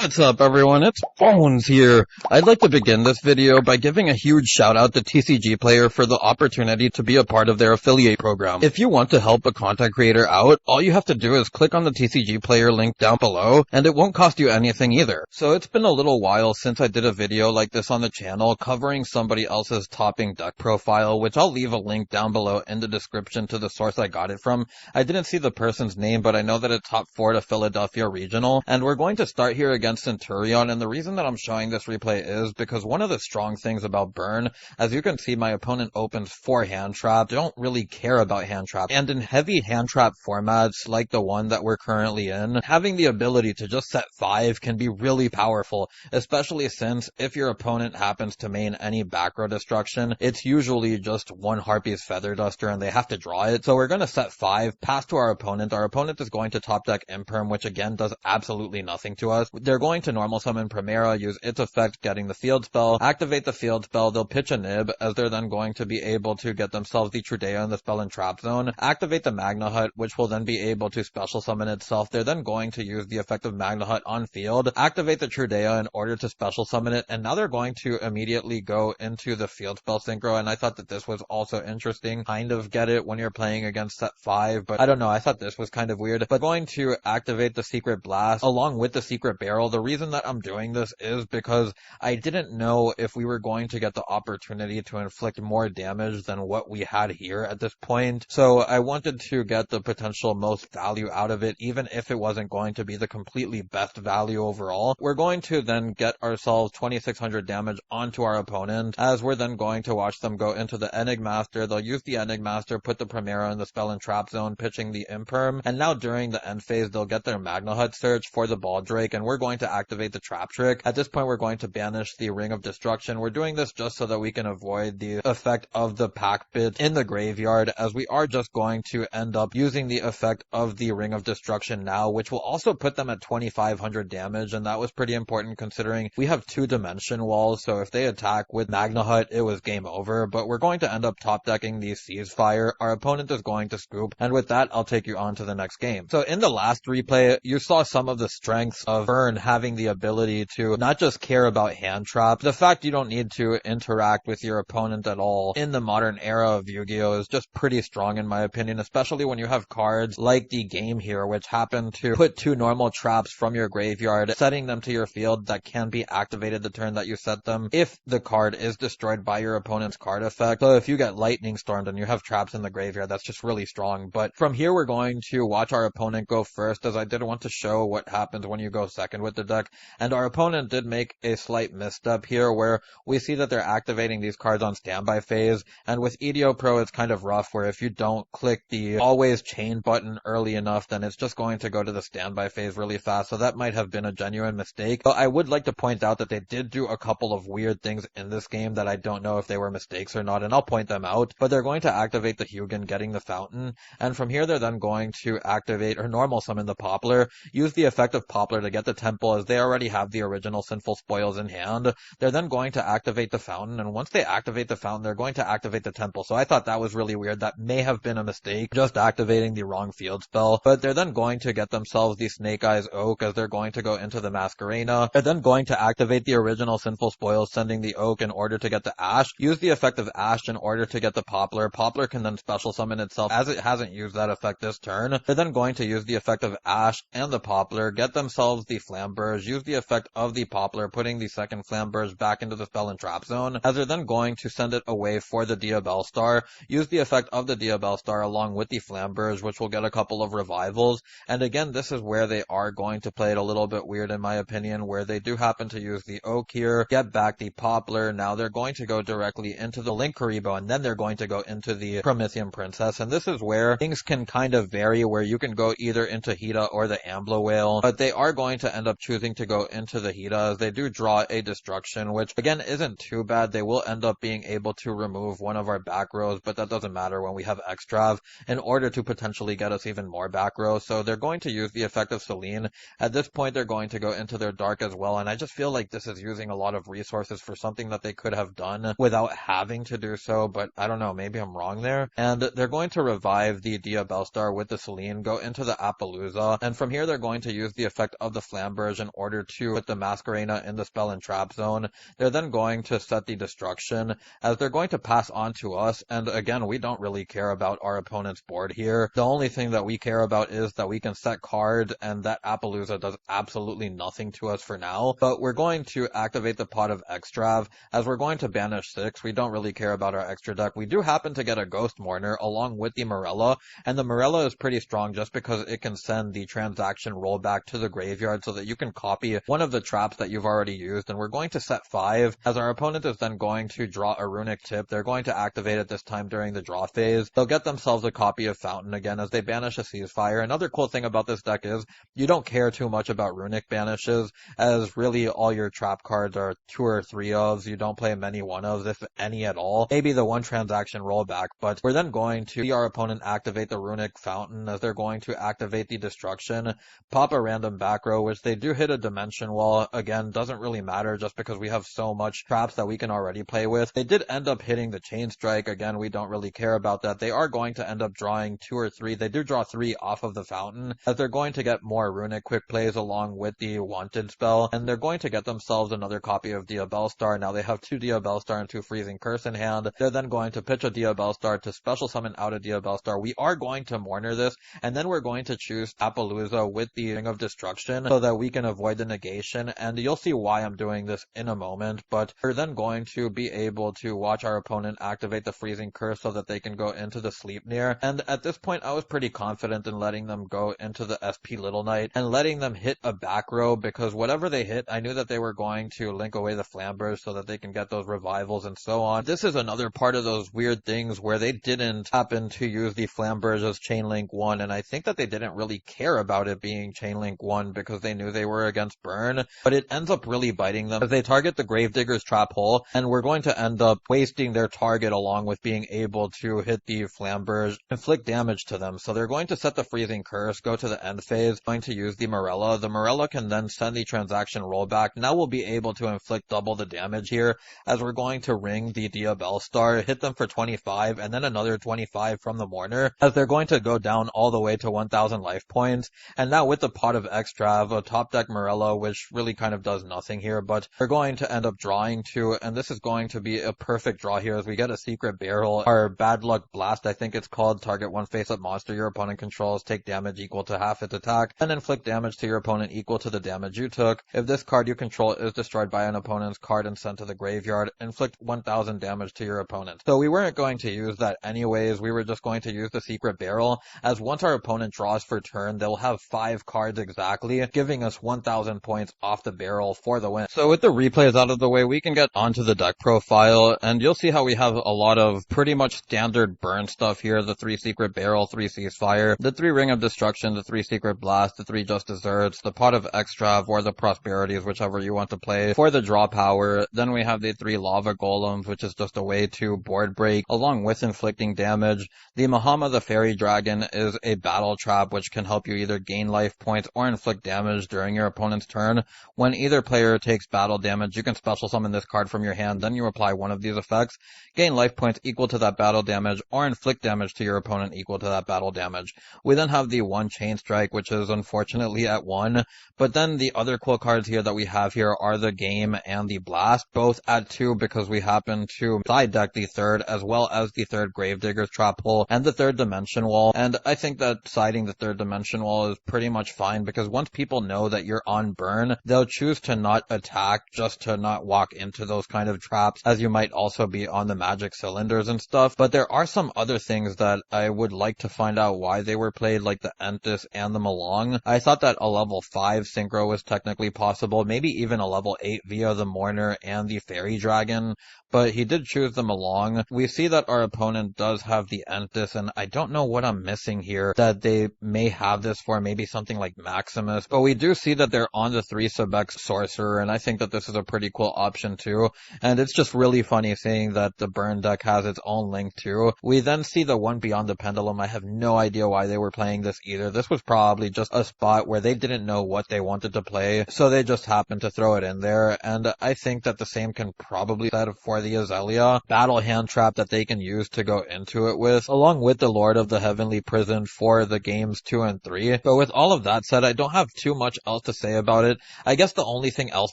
What's up, everyone? It's Bones here. I'd like to begin this video by giving a huge shout out to TCG Player for the opportunity to be a part of their affiliate program. If you want to help a content creator out, all you have to do is click on the TCG Player link down below, and it won't cost you anything either. So it's been a little while since I did a video like this on the channel covering somebody else's topping deck profile, which I'll leave a link down below in the description to the source I got it from. I didn't see the person's name, but I know that it top 4 to Philadelphia Regional, and we're going to start here against Centurion, and the reason that I'm showing this replay is because one of the strong things about Burn, as you can see, my opponent opens 4 hand traps. I don't really care about hand traps, and in heavy hand trap formats like the one that we're currently in, having the ability to just set 5 can be really powerful, especially since if your opponent happens to main any back row destruction, it's usually just one Harpy's Feather Duster and they have to draw it. So we're going to set 5, pass to our opponent. Our opponent is going to top deck Imperm, which again does absolutely nothing to us. They're going to normal summon Primera, use its effect getting the field spell, activate the field spell, they'll pitch a nib, as they're then going to be able to get themselves the Trudea in the spell and trap zone, activate the Magna Hut, which will then be able to special summon itself. They're then going to use the effect of Magna Hut on field, activate the Trudea in order to special summon it, and now they're going to immediately go into the field spell synchro, and I thought that this was also interesting. Kind of get it when you're playing against set 5, but I don't know, I thought this was kind of weird. But going to activate the Secret Blast along with the Secret Barrel. The reason that I'm doing this is because I didn't know if we were going to get the opportunity to inflict more damage than what we had here at this point. So I wanted to get the potential most value out of it, even if it wasn't going to be the completely best value overall. We're going to then get ourselves 2600 damage onto our opponent, as we're then going to watch them go into the Enigmaster. They'll use the Enigmaster, put the Primera in the spell and trap zone, pitching the Imperm, and now during the end phase they'll get their Magna Hut search for the Baldrake, and we're going to activate the Trap Trick. At this point we're going to banish the Ring of Destruction. We're doing this just so that we can avoid the effect of the Pack Bit in the graveyard, as we are just going to end up using the effect of the Ring of Destruction now, which will also put them at 2500 damage, and that was pretty important considering we have 2 dimension walls, so if they attack with Magna Hut it was game over. But we're going to end up top decking the Ceasefire. Our opponent is going to scoop, and with that I'll take you on to the next game. So in the last replay you saw some of the strengths of Burn having the ability to not just care about hand traps. The fact you don't need to interact with your opponent at all in the modern era of Yu-Gi-Oh! Is just pretty strong in my opinion, especially when you have cards like the Game here, which happen to put 2 normal traps from your graveyard, setting them to your field that can be activated the turn that you set them if the card is destroyed by your opponent's card effect. So if you get Lightning Stormed and you have traps in the graveyard, that's just really strong. But from here we're going to watch our opponent go first, as I did want to show what happens when you go second with the deck. And our opponent did make a slight misstep here, where we see that they're activating these cards on standby phase, and with EDO Pro it's kind of rough, where if you don't click the always chain button early enough, then it's just going to go to the standby phase really fast. So that might have been a genuine mistake. But I would like to point out that they did do a couple of weird things in this game that I don't know if they were mistakes or not, and I'll point them out. But they're going to activate the Hugin, getting the Fountain, and from here they're then going to activate or normal summon the Poplar, use the effect of Poplar to get the Temple, as they already have the original Sinful Spoils in hand. They're then going to activate the Fountain, and once they activate the Fountain they're going to activate the Temple. So I thought that was really weird. That may have been a mistake, just activating the wrong field spell. But they're then going to get themselves the Snake Eyes Oak, as they're going to go into the Masquerena. They're then going to activate the original Sinful Spoils, sending the Oak in order to get the Ash, use the effect of Ash in order to get the Poplar. Poplar can then special summon itself, as it hasn't used that effect this turn. They're then going to use the effect of Ash and the Poplar, get themselves the Flamberge, use the effect of the Poplar, putting the second Flamberge back into the spell and trap zone, as they're then going to send it away for the Diabell Star, use the effect of the Diabell Star along with the Flamberge, which will get a couple of revivals. And again, this is where they are going to play it a little bit weird in my opinion, where they do happen to use the Oak here, get back the Poplar. Now they're going to go directly into the Link Karibo, and then they're going to go into the Promethean Princess, and this is where things can kind of vary, where you can go either into Hida or the Ambla Whale, but they are going to end up choosing to go into the Hida, as they do draw a Destruction, which again isn't too bad. They will end up being able to remove one of our back rows, but that doesn't matter when we have Extrav, in order to potentially get us even more back rows. So they're going to use the effect of Selene. At this point they're going to go into their Dark as well, and I just feel like this is using a lot of resources for something that they could have done without having to do so, but I don't know, maybe I'm wrong there. And they're going to revive the Diabell Star with the Selene, go into the Appaloosa, and from here they're going to use the effect of the Flamberge Flamberge in order to put the Masquerena in the spell and trap zone. They're then going to set the Destruction, as they're going to pass on to us, and again, we don't really care about our opponent's board here. The only thing that we care about is that we can set card, and that Appaloosa does absolutely nothing to us for now, but we're going to activate the Pot of Extrav, as we're going to banish 6. We don't really care about our extra deck. We do happen to get a Ghost Mourner along with the Morella, and the Morella is pretty strong just because it can send the transaction rollback to the graveyard so that you can copy one of the traps that you've already used, and we're going to set 5, as our opponent is then going to draw a Runic Tip. They're going to activate it this time during the draw phase. They'll get themselves a copy of Fountain again as they banish a Ceasefire. Another cool thing about this deck is you don't care too much about Runic banishes, as really all your trap cards are 2 or 3 ofs. You don't play many 1-ofs, if any at all. Maybe the one transaction rollback, but we're then going to see our opponent activate the Runic Fountain, as they're going to activate the Destruction, pop a random back row, which they do hit a Dimension Wall. Again, doesn't really matter just because we have so much traps that we can already play with. They did end up hitting the Chain Strike. Again, we don't really care about that. They are going to end up drawing 2 or 3. They do draw 3 off of the Fountain, as they're going to get more Runic Quick Plays along with the Wanted spell, and they're going to get themselves another copy of Diabellstar. Now they have 2 Diabellstar and 2 Freezing Curse in hand. They're then going to pitch a Diabellstar to special summon out a Diabellstar. We are going to Mourner this, and then we're going to choose Appaloosa with the Ring of Destruction so that we can avoid the negation, and you'll see why I'm doing this in a moment, but we're then going to be able to watch our opponent activate the Freezing Curse so that they can go into the Sleipnir, and at this point I was pretty confident in letting them go into the SP Little Knight and letting them hit a back row, because whatever they hit, I knew that they were going to link away the Flamberge so that they can get those revivals and so on. This is another part of those weird things where they didn't happen to use the Flamberge as Chainlink 1, and I think that they didn't really care about it being Chainlink 1 because they knew they were against burn, but it ends up really biting them as they target the Gravedigger's Trap Hole, and we're going to end up wasting their target along with being able to hit the Flamberge, inflict damage to them. So they're going to set the Freezing Curse, go to the end phase, going to use the Morella. The Morella can then send the transaction rollback. Now we'll be able to inflict double the damage here, as we're going to ring the Diabellstar, hit them for 25, and then another 25 from the Mourner, as they're going to go down all the way to 1,000 life points. And now with the Pot of Extrav, a top deck Morella, which really kind of does nothing here, but we're going to end up drawing 2, and this is going to be a perfect draw here as we get a Secret Barrel, our Bad Luck Blast, I think it's called. Target one face-up monster your opponent controls, take damage equal to half its attack, and inflict damage to your opponent equal to the damage you took. If this card you control is destroyed by an opponent's card and sent to the graveyard, inflict 1,000 damage to your opponent. So we weren't going to use that anyways, we were just going to use the Secret Barrel, as once our opponent draws for turn, they'll have 5 cards exactly, giving us 1,000 points off the barrel for the win. So with the replays out of the way, we can get onto the deck profile, and you'll see how we have a lot of pretty much standard burn stuff here. The 3 Secret Barrel, 3 Ceasefire, the 3 Ring of Destruction, the 3 Secret Blast, the 3 Just Desserts, the Pot of Extrav, or the Prosperities, whichever you want to play for the draw power. Then we have the 3 Lava Golems, which is just a way to board break, along with inflicting damage. The Mahama the Fairy Dragon is a battle trap, which can help you either gain life points or inflict damage during your opponent's turn. When either player takes battle damage, you can special summon this card from your hand, then you apply one of these effects, gain life points equal to that battle damage, or inflict damage to your opponent equal to that battle damage. We then have the 1 Chain Strike, which is unfortunately at 1, but then the other cool cards here that we have here are the Game and the Blast, both at 2 because we happen to side deck the 3rd, as well as the 3rd Gravedigger's Trap Hole and the 3rd Dimension Wall. And I think that siding the 3rd Dimension Wall is pretty much fine, because once people know that you're on burn, they'll choose to not attack just to not walk into those kind of traps, as you might also be on the magic cylinders and stuff. But there are some other things that I would like to find out why they were played, like the Entis and the Malong. I thought that a level 5 synchro was technically possible, maybe even a level 8 via the Mourner and the Fairy Dragon, but he did choose the Malong. We see that our opponent does have the Entis, and I don't know what I'm missing here that they may have this for, maybe something like Maximus, but we do see that they're on the 3 Sub-X Sorcerer, and I think that this is a pretty cool option too, and it's just really funny seeing that the burn deck has its own link too. We then see the 1 Beyond the Pendulum. I have no idea why they were playing this either. This was probably just a spot where they didn't know what they wanted to play, so they just happened to throw it in there, and I think that the same can probably be said for the Azalea battle hand trap that they can use to go into it with, along with the Lord of the Heavenly Prison for the games 2 and 3. But with all of that said, I don't have too much else else to say about it. I guess the only thing else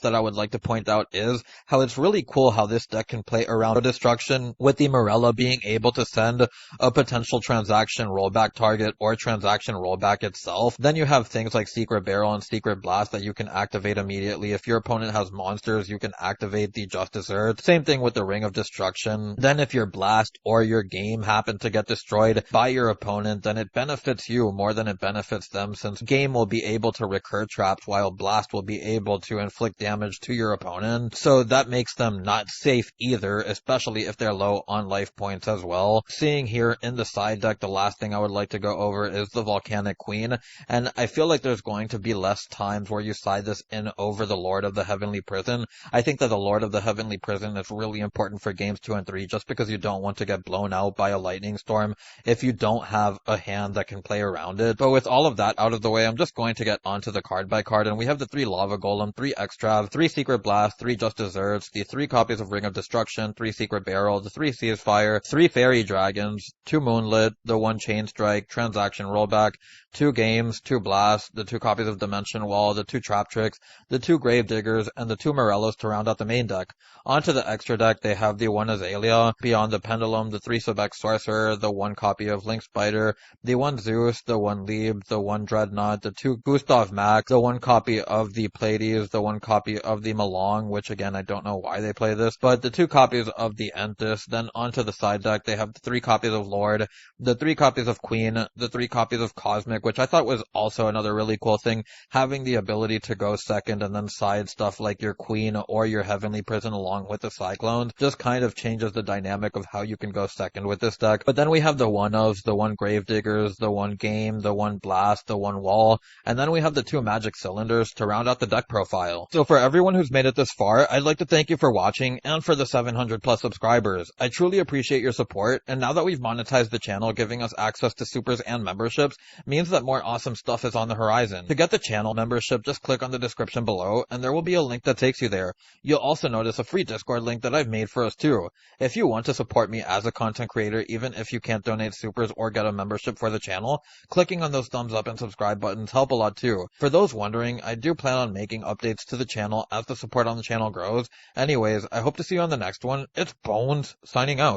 that I would like to point out is how it's really cool how this deck can play around destruction, with the Morella being able to send a potential transaction rollback target or transaction rollback itself. Then you have things like Secret Barrel and Secret Blast that you can activate immediately. If your opponent has monsters, you can activate the Justice Earth. Same thing with the Ring of Destruction. Then if your Blast or your game happen to get destroyed by your opponent, then it benefits you more than it benefits them, since game will be able to recur traps while Blast will be able to inflict damage to your opponent. So that makes them not safe either, especially if they're low on life points as well. Seeing here in the side deck, the last thing I would like to go over is the Volcanic Queen, and I feel like there's going to be less times where you side this in over the Lord of the Heavenly Prison. I think that the Lord of the Heavenly Prison is really important for games 2 and 3, just because you don't want to get blown out by a lightning storm if you don't have a hand that can play around it. But with all of that out of the way, I'm just going to get onto the card by card, and we have the 3 Lava Golem, 3 Extrav, 3 Secret Blast, 3 Justice Earths, the 3 copies of Ring of Destruction, 3 Secret Barrel, the 3 Ceasefire, 3 Fairy Dragons, 2 Moonlit, the 1 Chain Strike, Transaction Rollback, 2 Games, 2 Blasts, the 2 copies of Dimension Wall, the 2 Trap Tricks, the 2 Grave Diggers, and the 2 Morellas to round out the main deck. Onto the extra deck, they have the 1 Azalea, Beyond the Pendulum, the 3 Sobek Sorcerer, the 1 copy of Link Spider, the 1 Zeus, the 1 Lieb, the 1 Dreadnought, the 2 Gustav Max, the 1 copy of the Pleiades, the 1 copy of the Malong, which again, I don't know why they play this, but the 2 copies of the Entis. Then onto the side deck, they have the 3 copies of Lord, the 3 copies of Queen, the 3 copies of Cosmic, which I thought was also another really cool thing, having the ability to go second and then side stuff like your Queen or your Heavenly Prison along with the Cyclones. Just kind of changes the dynamic of how you can go second with this deck. But then we have the 1 ofs, the 1 Grave Diggers, the 1 Game, the 1 Blast, the 1 Wall, and then we have the 2 Magic Cylinders to round out the deck profile. So for everyone who's made it this far, I'd like to thank you for watching and for the 700 plus subscribers. I truly appreciate your support, and now that we've monetized the channel, giving us access to supers and memberships means that more awesome stuff is on the horizon. To get the channel membership, just click on the description below and there will be a link that takes you there. You'll also notice a free Discord link that I've made for us too. If you want to support me as a content creator, even if you can't donate supers or get a membership for the channel, clicking on those thumbs up and subscribe buttons help a lot too. For those wondering, I do plan on making updates to the channel as the support on the channel grows. Anyways, I hope to see you on the next one. It's Bones, signing out.